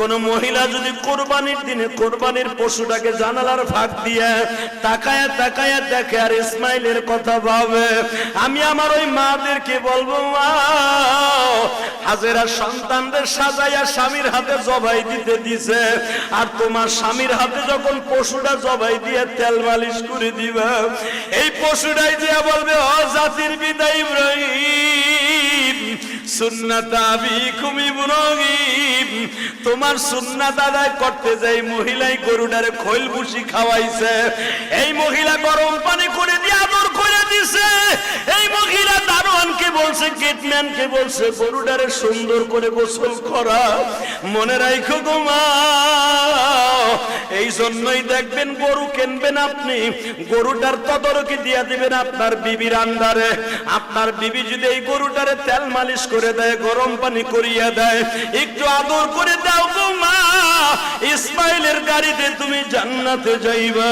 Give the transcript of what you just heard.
কোন মহিলা যদি কোরবানির দিনে কোরবানির পশুটাকে জানালার ফাঁক দিয়ে তাকায়া তাকায়া দেখে আর ইসমাইলের কথা ভাবে, আমি আমার ওই মাদেরকে বলবো, মা হাজেরা সন্তানদের সাজাইয়া স্বামীর হাতে জবাই দিতে দিছে, আর তোমার স্বামীর হাতে যখন পশুটা জবাই দিয়ে তেল মালিশ করে দিবা, এই পশুটাই যে বলবে, ও জাতির পিতা ইব্রাহিম সুন্নাত আবিকুম ইব্রাহিম, তোমার সুন্নাত আদায় করতে যাই মহিলাই গরুটারে খৈল ভুসি খাওয়াইছে, এই মহিলা গরম পানি করে দিয়ে আদর করে দিছে, এই মহিলা দারোয়ানকে বলছে, গেটম্যানকে বলছে গরুটারে সুন্দর করে গোসল করা। মনে রাখো গো মা, এই জন্যই দেখবেন গরু কিনবেন আপনি, গরুটার তদারকি দিয়া দিবেন আপনার বিবির আন্ডারে। আপনার বিবি যদি এই গরুটারে তেল মালিশ করে দেয়, গরম পানি করিয়া দেয়, একটু আদর করে দাও গো মা, ইসমাইলের গাড়িতে তুমি জান্নাতে যাইবা।